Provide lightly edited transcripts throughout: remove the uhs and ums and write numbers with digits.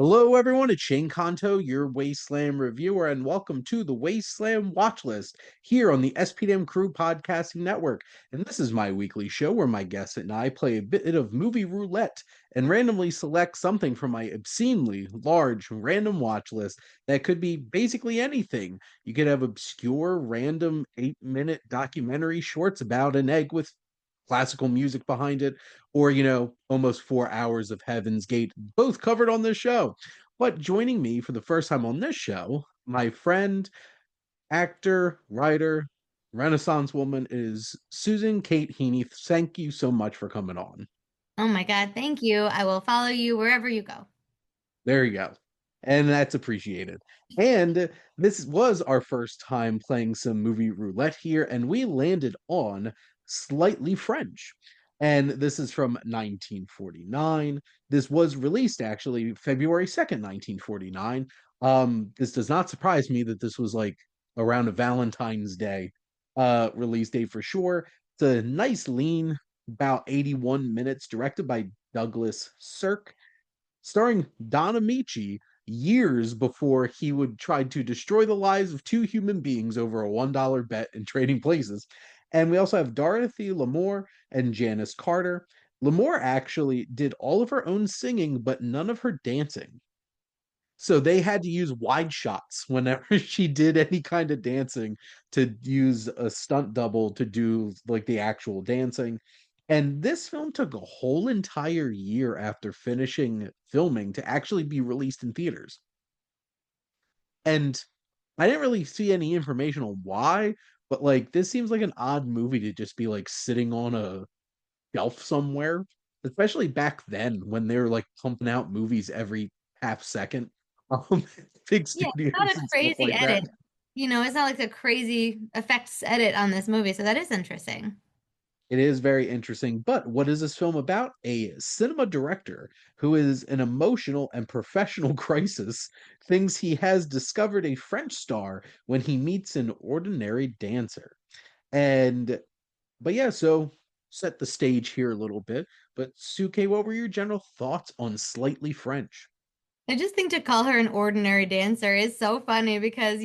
Hello, everyone. It's Shane Kanto, your Wasteland reviewer, and welcome to the Wasteland Watchlist here on the SPDM Crew Podcasting Network. And this is my weekly show where my guests and I play a bit of movie roulette and randomly select something from my obscenely large random watch list that could be basically anything. You could have obscure, random 8-minute documentary shorts about an egg with classical music behind it, or, almost 4 hours of Heaven's Gate, both covered on this show. But joining me for the first time on this show, my friend, actor, writer, Renaissance woman is Susan Kate Heaney. Thank you so much for coming on. Oh my God, thank you. I will follow you wherever you go. There you go. And that's appreciated. And this was our first time playing some movie roulette here, and we landed on Slightly French. And this is from 1949. This was released actually February 2nd, 1949. This does not surprise me that this was like around a Valentine's Day release date for sure. It's a nice lean, about 81 minutes, directed by Douglas Sirk, starring Don Amici years before he would try to destroy the lives of two human beings over a $1 bet in Trading Places. And we also have Dorothy Lamour and Janice Carter. Lamour actually did all of her own singing, but none of her dancing. So they had to use wide shots whenever she did any kind of dancing to use a stunt double to do like the actual dancing. And this film took a whole entire year after finishing filming to actually be released in theaters. And I didn't really see any information on why, but like this seems like an odd movie to just be like sitting on a shelf somewhere, especially back then when they were like pumping out movies every half second. Um, big Yeah, it's not studios a and stuff crazy like that. edit. It's not like a crazy effects edit on this movie, so that is interesting. It is very interesting. But what is this film about? A cinema director who is an emotional and professional crisis thinks he has discovered a French star when he meets an ordinary dancer. And but yeah, so set the stage here a little bit. But Suke, what were your general thoughts on Slightly French? I just think to call her an ordinary dancer is so funny because,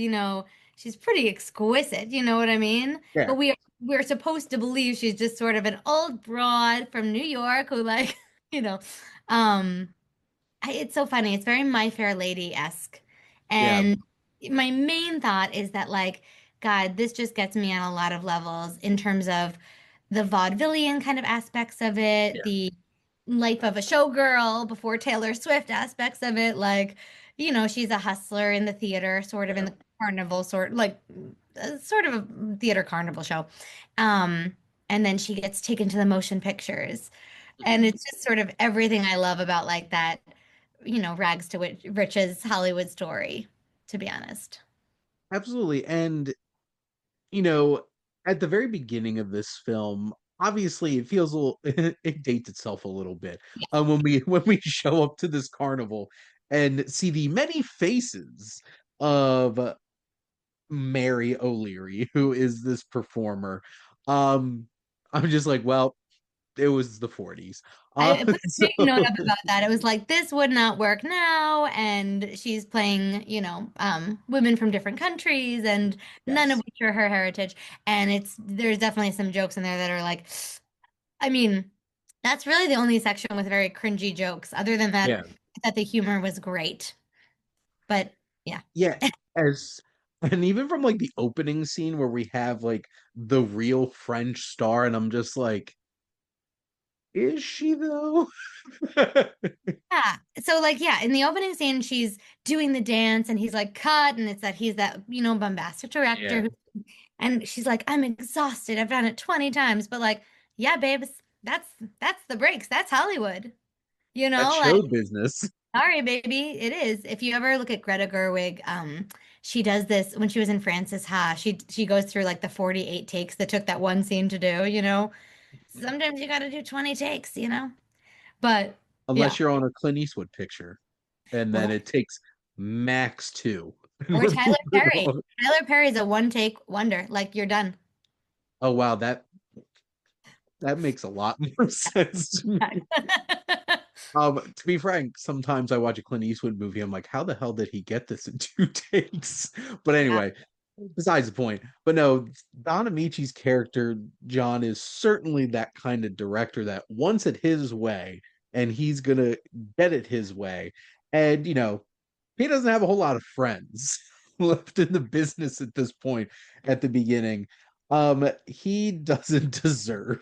she's pretty exquisite, you know what I mean? Yeah, But we're supposed to believe she's just sort of an old broad from New York who like, you know, um it's so funny. It's very My Fair Lady-esque. yeah, And my main thought is that, like, God, this just gets me on a lot of levels in terms of the vaudevillian kind of aspects of it, yeah, the life of a showgirl before Taylor Swift aspects of it. Like, she's a hustler in the theater, sort of in yeah. the carnival, sort of a theater carnival show. Um, and then she gets taken to the motion pictures. And Mhm. it's just sort of everything I love about like that, rags to riches Hollywood story, to be honest. Absolutely. And you know, at the very beginning of this film, obviously it feels a little it dates itself a little bit. When we when we show up to this carnival and see the many faces of Mary O'Leary, who is this performer. Um, I'm just like, well, it was the 40s. I put a So big note up about that. It was like this would not work now, and she's playing, women from different countries, and none of yes. which are her heritage. And there's definitely some jokes in there that are like, I mean, that's really the only section with very cringy jokes. Other than that, Yeah. that the humor was great. But yeah. Yeah. As and even from like the opening scene where we have like the real French star, and I'm just like, is she though? Yeah. So like yeah, in the opening scene she's doing the dance and he's like cut and it's that he's that, bombastic director Yeah. and she's like I'm exhausted. I've done it 20 times, but like yeah, babes, that's the breaks. That's Hollywood. That's Like show business. sorry baby, it is. If you ever look at Greta Gerwig, she does this when she was in Frances Ha. She goes through like the 48 takes that took that one scene to do. Sometimes you got to do 20 takes. But yeah. Unless you're on a Clint Eastwood picture, and then Well, it takes max two. And or we're Tyler moving Perry. on. Tyler Perry's a one take wonder. Like you're done. Oh wow, that makes a lot more sense to me. To be frank, sometimes I watch a Clint Eastwood movie. I'm like, how the hell did he get this in 2 takes? But Yeah. anyway, besides the point. But no, Don Amici's character, John, is certainly that kind of director that wants it his way, and he's gonna get it his way. And he doesn't have a whole lot of friends left in the business at this point at the beginning. He doesn't deserve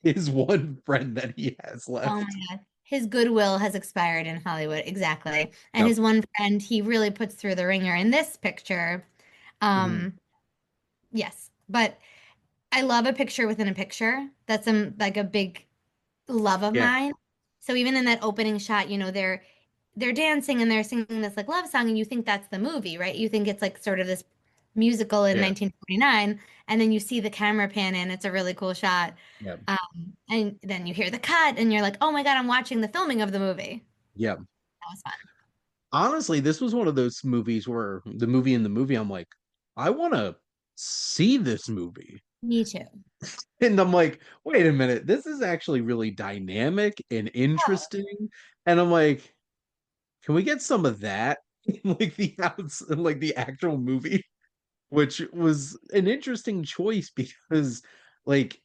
his one friend that he has Oh left. my God. His goodwill has expired in Hollywood. Exactly. And Yep. his one friend, he really puts through the ringer in this picture. Mhm. Um, yes. But I love a picture within a picture. That's like a big love of Yeah, mine. So even in that opening shot, they're dancing and they're singing this like love song, and you think that's the movie, right? You think it's like sort of this musical in yeah, 1949, and then you see the camera pan in. It's a really cool shot. yeah, And then you hear the cut, and you're like, oh my God, I'm watching the filming of the movie. yeah. That was fun. Honestly, this was one of those movies where the movie in the movie, I'm like, I want to see this movie. Me too. And I'm like, wait a minute, this is actually really dynamic and interesting. And I'm like, can we get some of that in like like the actual movie? Which was an interesting choice because like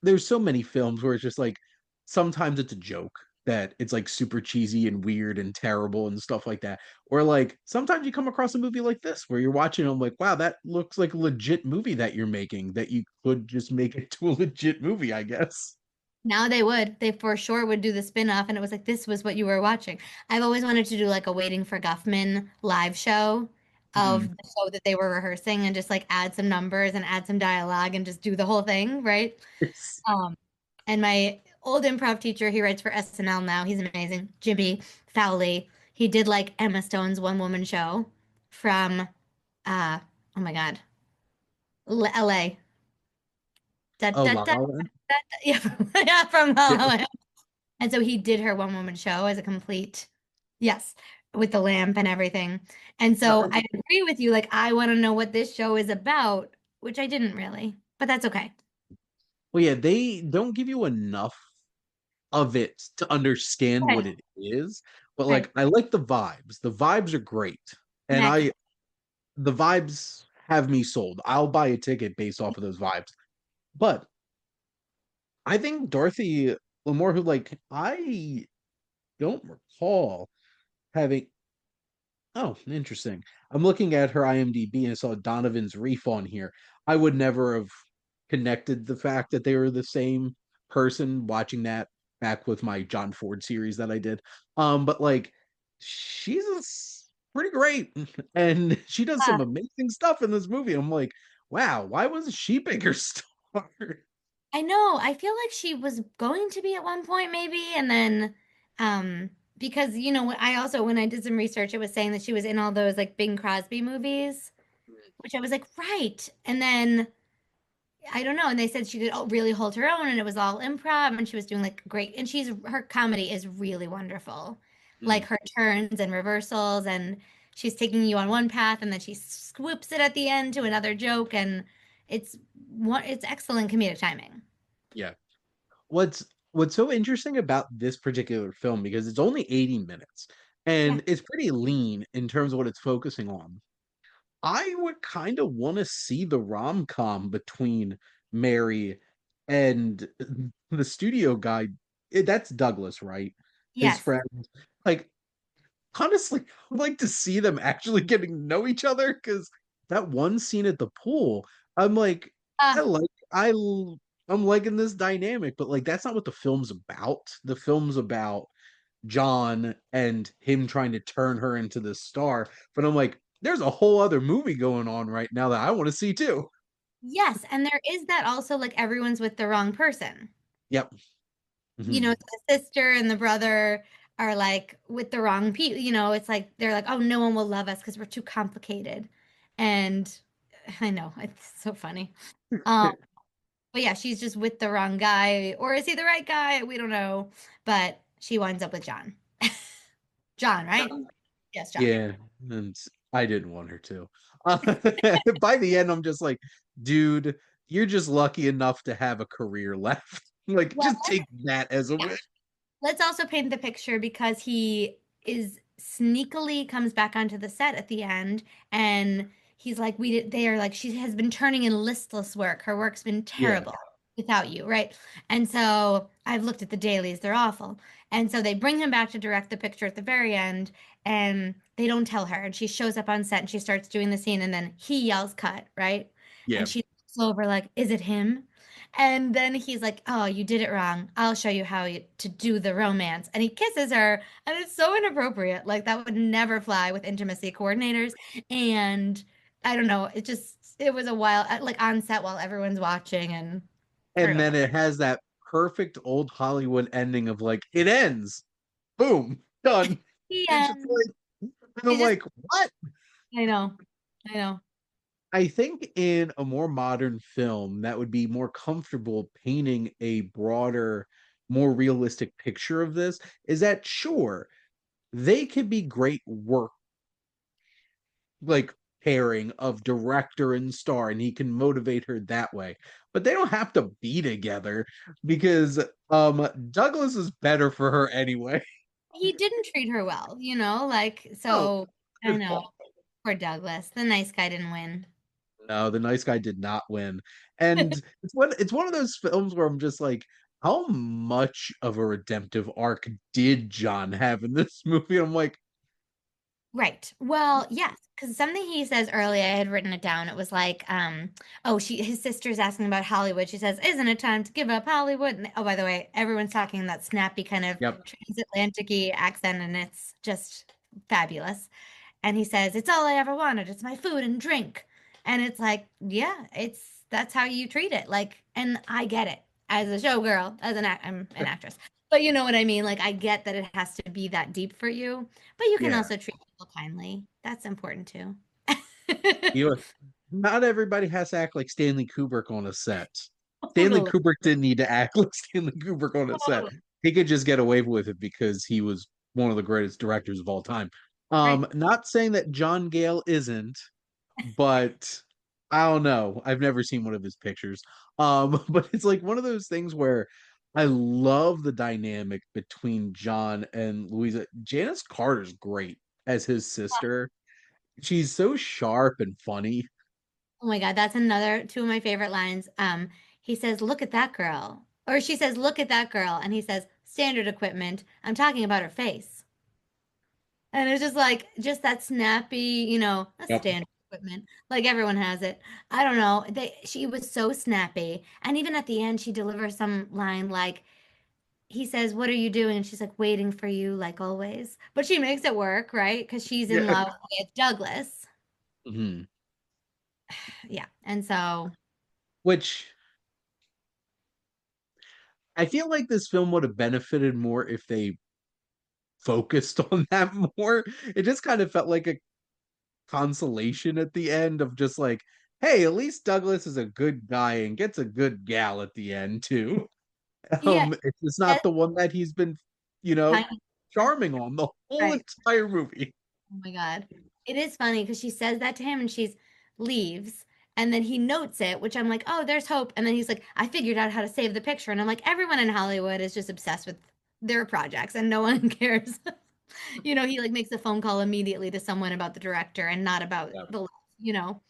there's so many films where it's just like sometimes it's a joke that it's like super cheesy and weird and terrible and stuff like that. Or like sometimes you come across a movie like this where you're watching and I'm like, wow, that looks like a legit movie that you're making that you could just make it to a legit movie, I guess. Now they would. They for sure would do the spin-off, and it was like this was what you were watching. I've always wanted to do like a Waiting for Guffman live show of Mhm. the show that they were rehearsing and just like add some numbers and add some dialogue and just do the whole thing, right? It's- Um, and my old improv teacher, he writes for SNL now. He's amazing. Jimmy Fowley. He did like Emma Stone's one-woman show from oh my God, LA. Da, Oh, da, La da, La Land? da, da. Yeah, yeah, from Yeah. LA. And so he did her one woman show as a complete, yes, with the lamp and everything. And so I agree with you. Like, I want to know what this show is about, which I didn't really, but that's okay. Well, yeah, they don't give you enough of it to understand what Right, it is, but right. like I like the vibes. The vibes are great. And Immaculate. the vibes have me sold. I'll buy a ticket based off of those vibes. But I think Dorothy Lamour, who like I don't recall having. Oh, interesting. I'm looking at her IMDb and I saw Donovan's Reef on here. I would never have connected the fact that they were the same person watching that back with my John Ford series that I did. But like pretty great and she does some Uh, amazing stuff in this movie. I'm like, wow, why wasn't she bigger star? I know. I feel like she was going to be at one point, maybe, and then, because I also when I did some research, it was saying that she was in all those like Bing Crosby movies, which I was like, right. And then I don't know. And they said she could really hold her own and it was all improv and she was doing like great. And her comedy is really wonderful. Like Mm, her turns and reversals and she's taking you on one path and then she swoops it at the end to another joke and it's it's excellent comedic timing. yeah. What's so interesting about this particular film because it's only 80 minutes Yeah. and it's pretty lean in terms of what it's focusing on. I would kind of want to see the rom-com between Mary and the studio guy. That's Douglas, right? His Yes. friend. Like, honestly, I'd like to see them actually getting to know each other because that one scene at the pool, I'm like, I Uh, like, I, l- I'm liking this dynamic, but like, that's not what the film's about. The film's about John and him trying to turn her into this star. But I'm like, there's a whole other movie going on right now that I want to see too. yes. And there is that also like everyone's with the wrong person. Yep. So Mhm. the sister and the brother are like with the wrong people. It's like they're like, oh, no one will love us because we're too complicated. And I know it's so funny. Um, but yeah, she's just with the wrong guy, or is he the right guy? We don't know. But she winds up with John. John, right? Yes, John. Yeah, and I didn't want her to. By the end, I'm just like, dude, you're just lucky enough to have a career left. Like, Well, just take that as a yeah. win. let's also paint the picture because he is sneakily comes back onto the set at the end and he's like, we did, they are like, she has been turning in listless work. Her work's been Yeah. terrible without you, right? And so I've looked at the dailies, they're awful. And so they bring him back to direct the picture at the very end and they don't tell her. And she shows up on set and she starts doing the scene and then he yells cut, right? Yeah. And she looks over like, is it him? And then he's like, "Oh, you did it wrong. I'll show you how to do the romance." And he kisses her, and it's so inappropriate. Like that would never fly with intimacy coordinators. And I don't know, it was a while like on set while everyone's watching and sorry And about then that. it has that perfect old Hollywood ending of like, it ends. Boom. Done. The It's just end. like, and It I'm just like, what? I know. I know. I think in a more modern film that would be more comfortable painting a broader, more realistic picture of this is that sure, they could be great work like pairing of director and star, and he can motivate her that way. But they don't have to be together because Douglas is better for her anyway. He didn't treat her well, like Oh, so I his know. fault. Poor Douglas. The nice guy didn't win. No, the nice guy did not win. And it's one of those films where I'm just like, how much of a redemptive arc did John have in this movie? I'm like, Right. Well, yes, because something he says earlier, I had written it down. It was like, oh, his sister's asking about Hollywood. She says, "Isn't it time to give up Hollywood?" And, oh, by the way, everyone's talking in that snappy kind of yep, transatlantic-y accent, and it's just fabulous. And he says, "It's all I ever wanted. It's my food and drink." And it's like, yeah, that's how you treat it. Like, and I get it as a showgirl, I'm an actress. But you know what I mean? Like, I get that it has to be that deep for you, but you can yeah. also treat people kindly. That's important too. You not everybody has to act like Stanley Kubrick on a set. Stanley Totally. Kubrick didn't need to act like Stanley Kubrick on a set. Totally. He could just get away with it because he was one of the greatest directors of all time. Right. Not saying that John Gale isn't, but I don't know. I've never seen one of his pictures. But it's like one of those things where I love the dynamic between John and Louisa. Janice Carter's great as his sister. She's so sharp and funny. Oh my God, that's another two of my favorite lines. He says, "Look at that girl," or she says, "Look at that girl," and he says, "Standard equipment. I'm talking about her face." And it's just like, just that snappy, a Yep. standard equipment. Like everyone has it. I don't know. She was so snappy. And even at the end, she delivers some line like, he says, "What are you doing?" And she's like, "Waiting for you, like always." But she makes it work, right? Because she's in Yeah. love with Douglas. Mhm. Yeah. And so, Which I feel like this film would have benefited more if they focused on that more. It just kind of felt like a consolation at the end of just like, hey, at least Douglas is a good guy and gets a good gal at the end too. yeah, It's just not that's the one that he's been, you kind know, of charming on the whole right. entire movie. Oh my God. It is funny because she says that to him and she's leaves. And then he notes it, which I'm like, oh, there's hope. And then he's like, I figured out how to save the picture. And I'm like, everyone in Hollywood is just obsessed with their projects and no one cares. He like makes a phone call immediately to someone about the director and not about Yeah. you know,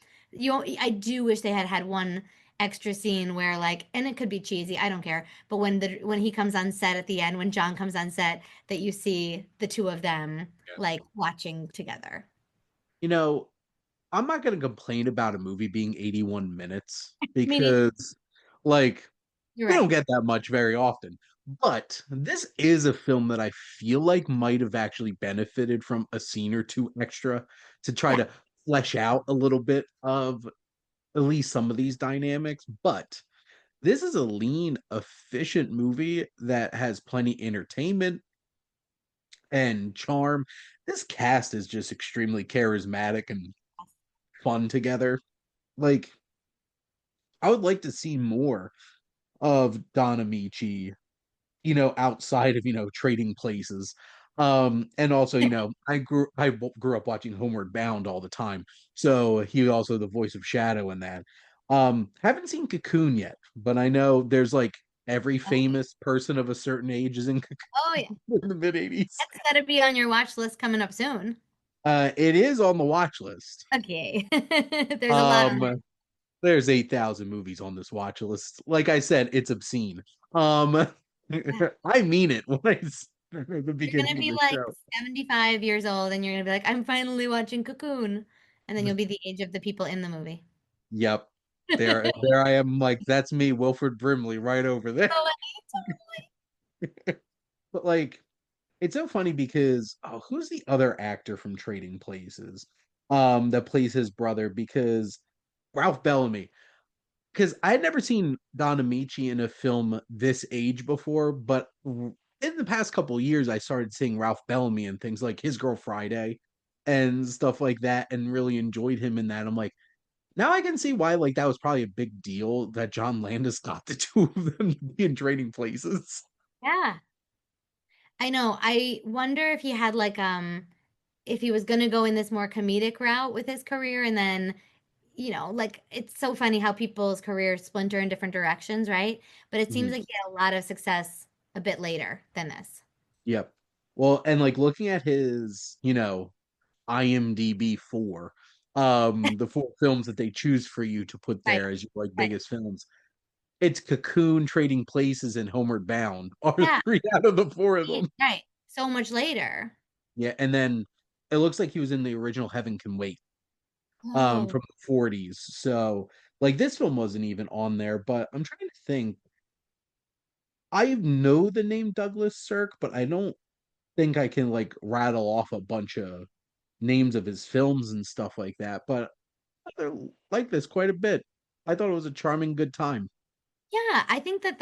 I do wish they had had one extra scene where like, and it could be cheesy, I don't care. But when he comes on set at the end, when John comes on set, that you see the two of them like watching together. You know, I'm not going to complain about a movie being 81 minutes Me neither. because, like, You're we don't right. get that much very often. But this is a film that I feel like might have actually benefited from a scene or two extra to try Yeah. to flesh out a little bit of at least some of these dynamics. But this is a lean, efficient movie that has plenty entertainment and charm. This cast is just extremely charismatic and fun together. Like, I would like to see more of Don Amici, outside of, trading places. And also, I grew up watching Homeward Bound all the time. So he also the voice of Shadow in that. Haven't seen Cocoon yet, but I know there's like Every famous person of a certain age is in, Oh yeah, in the mid 80s. that's got to be on your watch list coming up soon. It is on the watch list. Okay, there's a lot on Um, there's 8,000 movies on this watch list. Like I said, it's obscene. Um, there. I mean it when I at the You're gonna beginning of be the like show. 75 years old and you're gonna be like, I'm finally watching Cocoon. And then you'll be the age of the people in the movie. Yep. There I am, like, that's me, Wilford Brimley, right over there. Oh, But like, it's so funny because who's the other actor from Trading Places? That plays his brother because Ralph Bellamy. Because I had never seen Don Amici in a film this age before, but in the past couple years, I started seeing Ralph Bellamy in things like His Girl Friday and stuff like that, and really enjoyed him in that. I'm like, now I can see why like that was probably a big deal that John Landis got the two of them to be in Trading Places. yeah. I know. I wonder if he had like if he was gonna go in this more comedic route with his career and then, like it's so funny how people's careers splinter in different directions, right? But it seems Mhm. like he had a lot of success a bit later than this. Yep. Well, and like looking at his, IMDb four, the four films that they choose for you to put Right. there as your like Right. biggest films. It's Cocoon, Trading Places, and Homeward Bound are Yeah. three out of the four of Right. them. Right. So much later. Yeah, and then it looks like he was in the original Heaven Can Wait, Oh, from the 40s. So like this film wasn't even on there, but I'm trying to think. I know the name Douglas Sirk, but I don't think I can like rattle off a bunch of names of his films and stuff like that. But I like this quite a bit. I thought it was a charming, good time. yeah. I think that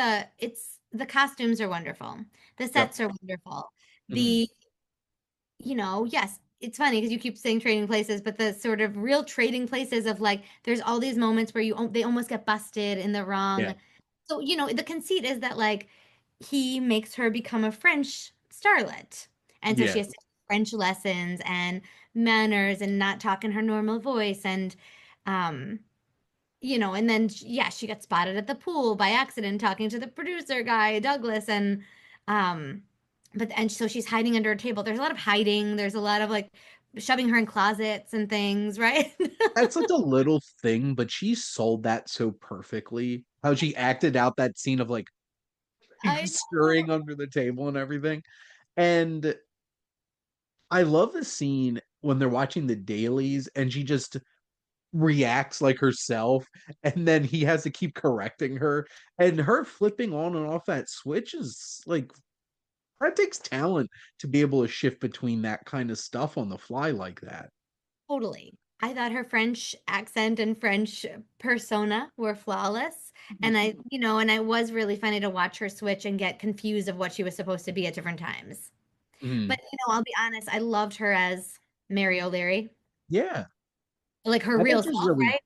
the costumes are wonderful. The Yep. sets are wonderful. Mhm. The yes, it's funny because you keep saying trading places, but the sort of real trading places of like, there's all these moments where they almost get busted in the Yeah. wrong. So, the conceit is that like he makes her become a French starlet. And so she Yeah. has to take French lessons and manners and not talk in her normal voice. Um, and then yeah, she got spotted at the pool by accident talking to the producer guy, Douglas, um and so she's hiding under a table. There's a lot of hiding. There's a lot of like shoving her in closets and things, right? That's such a little thing, but she sold that so perfectly. How she acted out that scene of like I scurrying under the table and everything. And I love the scene when they're watching the dailies and she just reacts like herself, and then he has to keep correcting her. And her flipping on and off that switch is like that takes talent to be able to shift between that kind of stuff on the fly like that. totally. I thought her French accent and French persona were flawless. And I was really funny to watch her switch and get confused of what she was supposed to be at different times. But Mhm. I'll be honest, I loved her as Mary O'Leary. Yeah. Like her I thought real she was self, really right?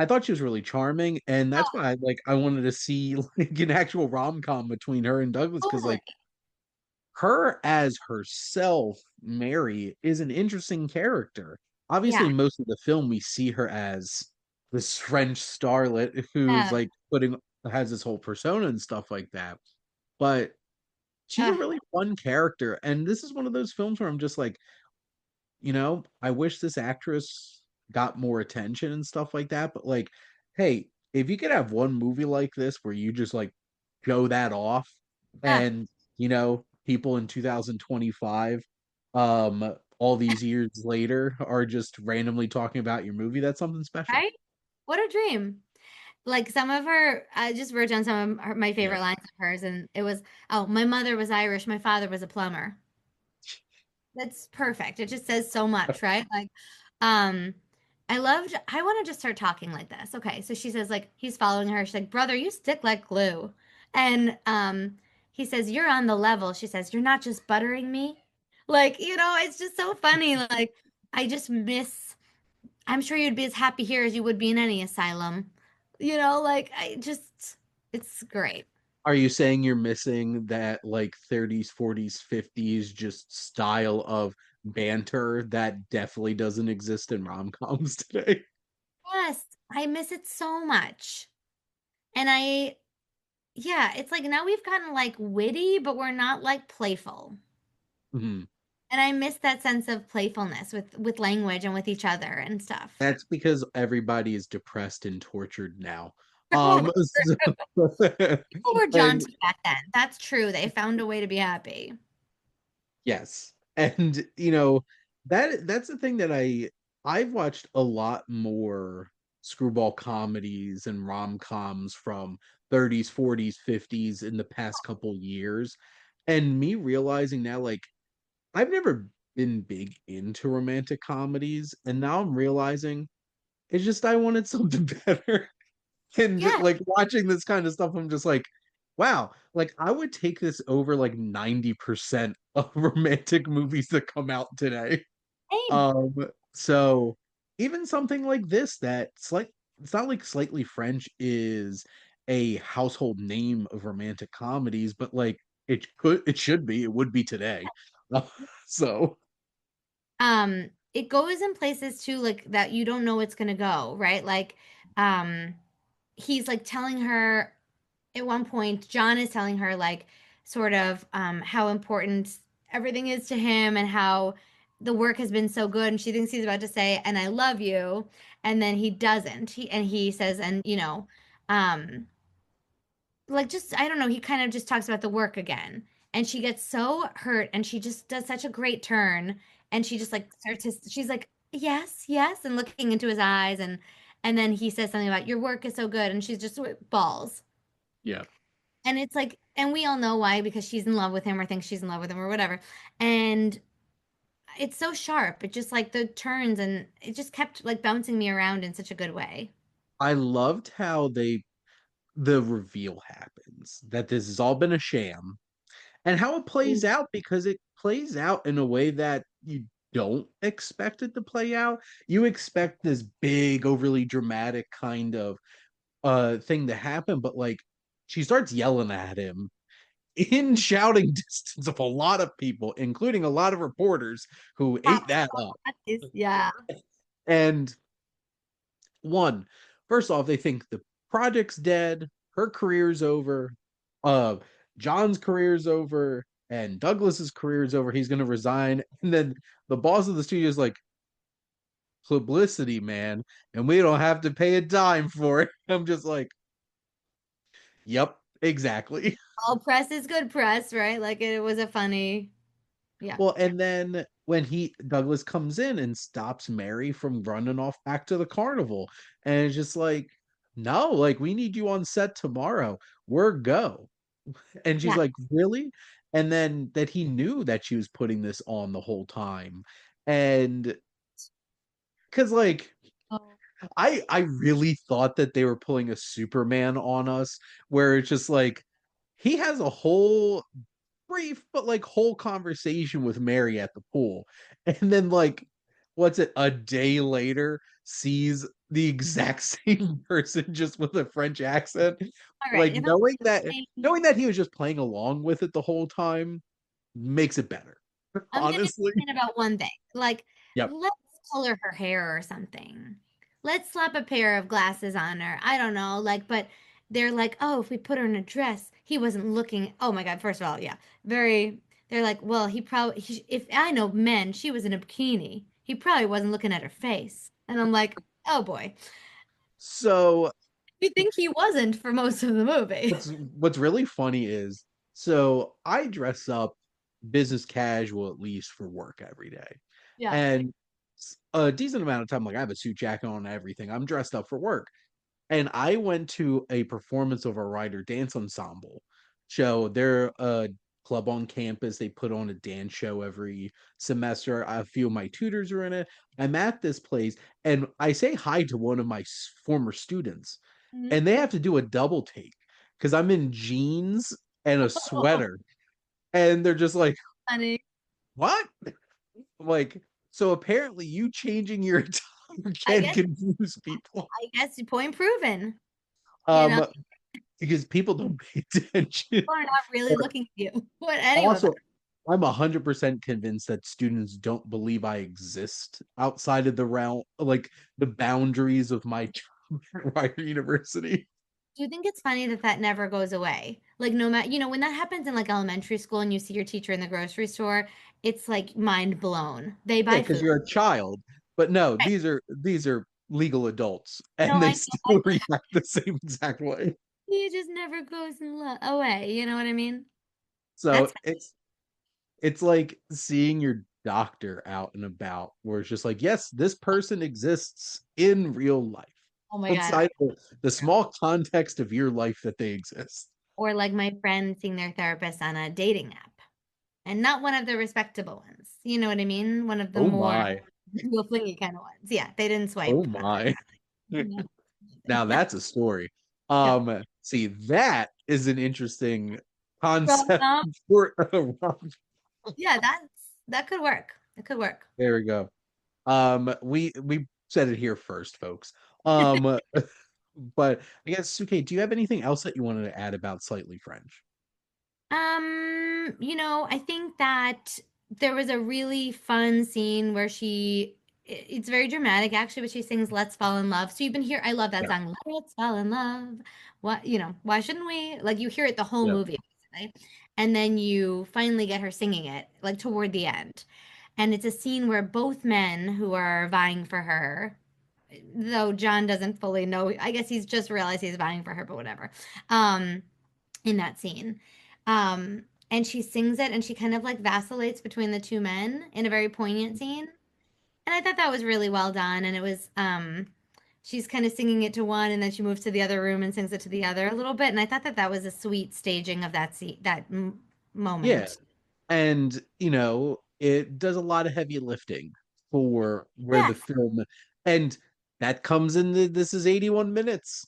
I thought she was really charming, and that's Oh, why I wanted to see like an actual rom-com between her and Douglas because totally. like her as herself, Mary, is an interesting character. Obviously, Yeah. most of the film we see her as this French starlet who's Uh, like putting has this whole persona and stuff like that. But she's a uh, really fun character, and this is one of those films where I'm just like, I wish this actress got more attention and stuff like that. But like, hey, if you could have one movie like this where you just like show that off uh, and people in 2025, all these years later are just randomly talking about your movie, that's something special. right? What a dream. Like some of her, I just wrote down some of my Yeah. favorite lines of hers, and it was, oh, my mother was Irish, my father was a plumber. That's perfect. It just says so much, right? Like, um, I want to just start talking like this. Okay. So she says, like, he's following her. She's like, brother, you stick like glue. And he says, you're on the level. She says, you're not just buttering me. Like, it's just so funny. Like, I just miss, I'm sure you'd be as happy here as you would be in any asylum. Like, it's great. Are you saying you're missing that like 30s, 40s, 50s just style of banter that definitely doesn't exist in rom-coms today? Yes, I miss it so much. And yeah, it's like now we've gotten like witty, but we're not like playful. Mhm. And I miss that sense of playfulness with language and with each other and stuff. That's because everybody is depressed and tortured now. People Um, so- were and jaunty back then. That's true. They found a way to be happy. yes, and that's the thing that I've watched a lot more screwball comedies and rom-coms from 30s, 40s, 50s in the past couple years, and me realizing now, like, I've never been big into romantic comedies, and now I'm realizing it's just I wanted something better. And Yeah, like watching this kind of stuff, I'm just like, wow, like I would take this over like 90% of romantic movies that come out today. same. Um, so even something like this it's not like Slightly French is a household name of romantic comedies, but like it should be, it would be today. So It goes in places too, like that you don't know it's gonna go, right? Like, um, he's like telling her at one point, John is telling her like sort of how important everything is to him and how the work has been so good, and she thinks he's about to say, "And I love you," and then he doesn't. He says, and um, like just I don't know, he kind of just talks about the work again. And she gets so hurt and she just does such a great turn and she just like starts to she's like, "Yes, yes," and looking into his eyes and then he says something about your work is so good and she's just balls. yeah. And it's like and we all know why because she's in love with him or thinks she's in love with him or whatever. And it's so sharp. It just like the turns and it just kept like bouncing me around in such a good way. I loved how the reveal happens that this has all been a sham and how it plays out because it plays out in a way that you don't expect it to play out. You expect this big, overly dramatic kind of thing to happen, but like she starts yelling at him in shouting distance of a lot of people, including a lot of reporters who ate that up. That is, yeah. And one, first off, they think the project's dead, her career's over, uh, John's career's over, and Douglas's career's over. He's gonna resign. And then the boss of the studio is like, publicity, man, and we don't have to pay a dime for it. I'm just like, yep, exactly. All press is good press, right? Like it was a funny, yeah, Well, and then when he Douglas comes in and stops Mary from running off back to the carnival, and it's just like, no, like we need you on set tomorrow. We're go. And she's yeah. like, really? And then that he knew that she was putting this on the whole time. And because like Oh, I really thought that they were pulling a Superman on us, where it's just like he has a whole brief but like whole conversation with Mary at the pool. And then like what's it, a day later sees the exact same person just with a French accent. all right. Like If I'm knowing that he was just playing along with it the whole time makes it better. I'm gonna Honestly. complain about one thing. Like, Yep. let's color her hair or something. Let's slap a pair of glasses on her. I don't know. Like, but they're like, oh, if we put her in a dress, he wasn't looking. Oh my God. First of all, yeah, very. They're like, well, if I know men, she was in a bikini. He probably wasn't looking at her face. And I'm like, oh boy. So You think he wasn't for most of the movie? what's really funny is so I dress up business casual at least for work every day. Yeah. And a decent amount of time, like I have a suit jacket on and everything. I'm dressed up for work. And I went to a performance of a Rider Dance Ensemble show. They're a club on campus. They put on a dance show every semester. A few of my tutors are in it. I'm at this place and I say hi to one of my former students, Mhm. and they have to do a double take because I'm in jeans and a sweater. And they're just like, Funny. what? Like, so apparently you changing your attire I can guess confuse people. I guess point proven. You know, Um, because people don't pay attention. people are not really looking at you. What any of them. Also, I'm 100% convinced that students don't believe I exist outside of the realm, like the boundaries of my job at Rider University. Do you think it's funny that that never goes away? Like no matter, when that happens in like elementary school and you see your teacher in the grocery store, it's like mind blown. They Yeah, buy because food. you're a child. But no, Right. these are legal adults, No, and I they know. still react the same exact way. He just never goes away. You know what I mean? So That's it's like seeing your doctor out and about, where it's just like, yes, this person exists in real life, oh my God. outside of the small context of your life that they exist. Or like my friend seeing their therapist on a dating app and not one of the respectable ones. You know what I mean? One of the Oh more my. real flingy kind of ones. Yeah, they didn't Oh swipe. my. Yeah. Now that's a story. Yeah. See, that is an interesting concept Rom-com. for a rom. Yeah, that could work. It could work. There we go. We said it here first, folks. Um, but I guess Suke, do you have anything else that you wanted to add about Slightly French? I think that there was a really fun scene where it's very dramatic actually, but she sings Let's Fall in Love. So you've been here, I love that Yeah. song, Let's Fall in Love. What, why shouldn't we? Like you hear it the whole Yeah. movie, right? And then you finally get her singing it, like toward the end. And it's a scene where both men who are vying for her, though John doesn't fully know, I guess he's just realized he's vying for her, but whatever. Um, in that scene. And she sings it and she kind of like vacillates between the two men in a very poignant scene. And I thought that was really well done. And it was she's kind of singing it to one and then she moves to the other room and sings it to the other a little bit. And I thought that that was a sweet staging of that Yeah. moment. And it does a lot of heavy lifting for where the Yes. film, and that comes in this is 81 minutes.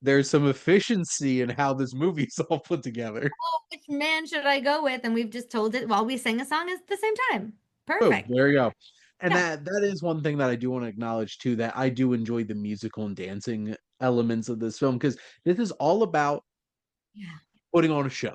There's some efficiency in how this movie's all put together. Oh, which man should I go with? And we've just told it while we sing a song at the same time. Boom, Perfect. there you go. And Yeah. that is one thing that I do want to acknowledge too, that I do enjoy the musical and dancing elements of this film, because this is all about Yeah. putting on a show.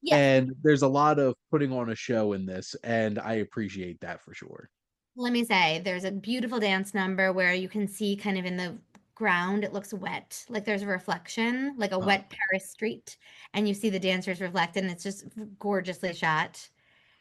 Yes. And there's a lot of putting on a show in this, and I appreciate that for sure. Let me say, there's a beautiful dance number where you can see kind of in the ground, it looks wet. Like there's a reflection, like a Uh, wet Paris street, and you see the dancers reflected, and it's just gorgeously shot.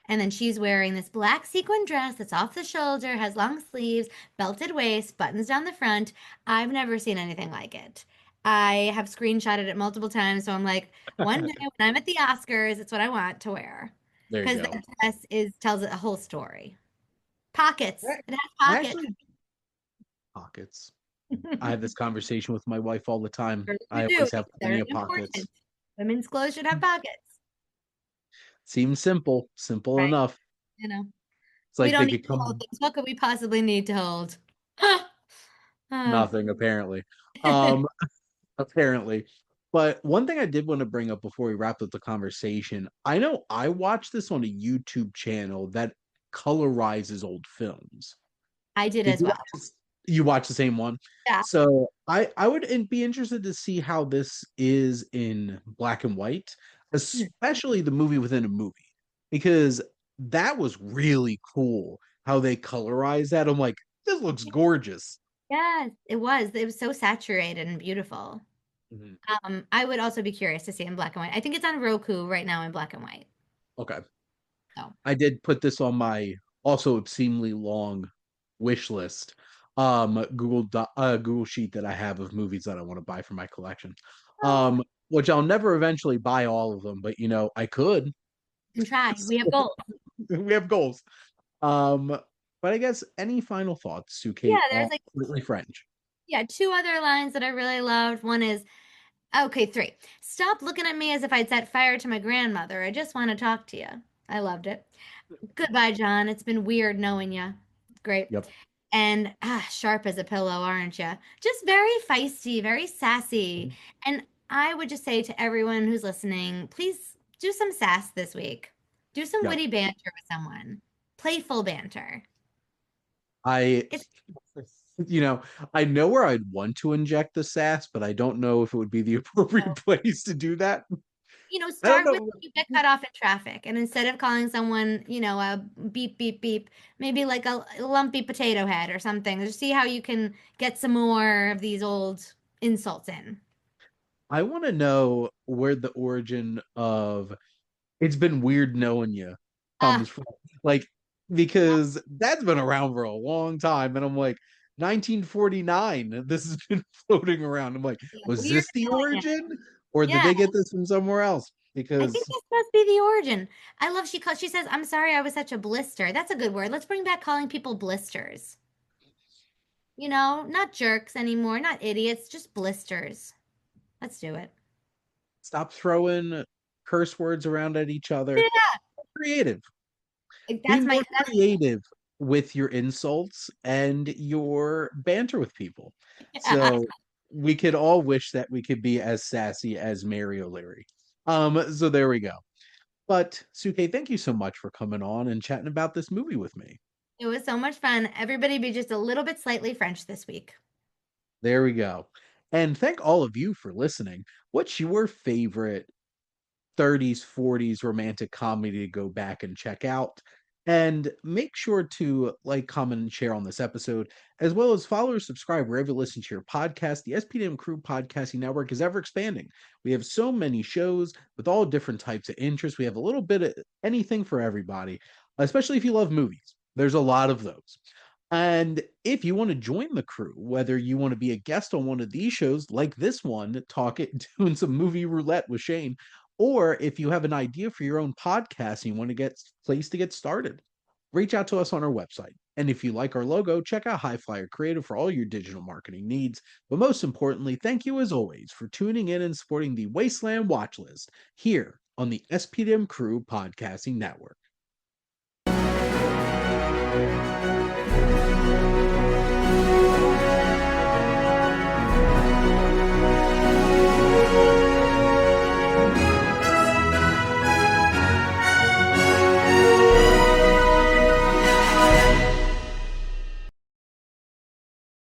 And then she's wearing this black sequin dress that's off the shoulder, has long sleeves, belted waist, buttons down the front. I've never seen anything like it. I have screenshotted it multiple times, so I'm like, one day when I'm at the Oscars, it's what I want to wear. there you Because go. that dress tells a whole story. Pockets. I It has I pockets. actually pockets. I have this conversation with my wife all the time. Sure I you do. always have plenty They're of pockets. important. Women's clothes should have pockets, Seems simple, simple right? enough. You know, It's we like don't they need could to hold come things. What could we possibly need to hold? Uh, nothing apparently. Um, apparently. But one thing I did want to bring up before we wrap up the conversation, I know I watched this on a YouTube channel that colorizes old films. I did Did as you well. watch you watch the same one? Yeah. So I would be interested to see how this is in black and white, especially the movie within a movie, because that was really cool how they colorized that. I'm like, this looks gorgeous. Yes, it was. It was so saturated and beautiful. Mhm. I would also be curious to see it in black and white. I think it's on Roku right now in black and white. Okay. So, I did put this on my also obscenely long wish list. Google sheet that I have of movies that I want to buy for my collection. oh, Which I'll never eventually buy all of them, but I could. and try. We have goals. We have goals. Um, but I guess any final thoughts, Yeah, Suke, there's on like Completely French? two other lines that I really loved. One is, okay, three. Stop looking at me as if I'd set fire to my grandmother. I just want to talk to you. I loved it. Goodbye, John. It's been weird knowing you. Great. Yep. And sharp as a pillow, aren't you? Just very feisty, very sassy. And I would just say to everyone who's listening, please do some sass this week. Do some Yep. witty banter with someone. Playful banter. I It's, you know, I know where I'd want to inject the sass, but I don't know if it would be the appropriate place to do that. I don't start with know. you get cut off in traffic. And instead of calling someone, a beep, beep, beep, maybe like a lumpy potato head or something. Just see how you can get some more of these old insults in. I want to know where the origin of "It's been weird knowing you" Ah, comes from. Like, because that's been around for a long time. And I'm like, 1949, this has been floating around. I'm like, was weird this the knowing it. origin? Or did Yeah, they get this from somewhere else? I think Because that's supposed to be the origin. I love she says, "I'm sorry I was such a blister." That's a good word. Let's bring back calling people blisters. Not jerks anymore, not idiots, just blisters. Let's do it. stop throwing curse words around at each other. Creative. Be That's more my that's creative with your insults and your banter with people. yeah. So we could all wish that we could be as sassy as Mary O'Leary. So there we go. But Suke, thank you so much for coming on and chatting about this movie with me. It was so much fun. Everybody be just a little bit slightly French this week. There we go. And thank all of you for listening. What's your favorite 30s, 40s romantic comedy to go back and check out? And make sure to like, comment, and share on this episode, as well as follow or subscribe wherever you listen to your podcast. The SPDM Crew Podcasting Network is ever expanding. We have so many shows with all different types of interests. We have a little bit of anything for everybody, especially if you love movies. There's a lot of those. And if you want to join the crew, whether you want to be a guest on one of these shows like this one, talking doing some movie roulette with Shane, or if you have an idea for your own podcast and you want to get place to get started, reach out to us on our website. And if you like our logo, check out High Flyer Creative for all your digital marketing needs. But most importantly, thank you as always for tuning in and supporting the Wasteland Watchlist here on the SPDM Crew Podcasting Network.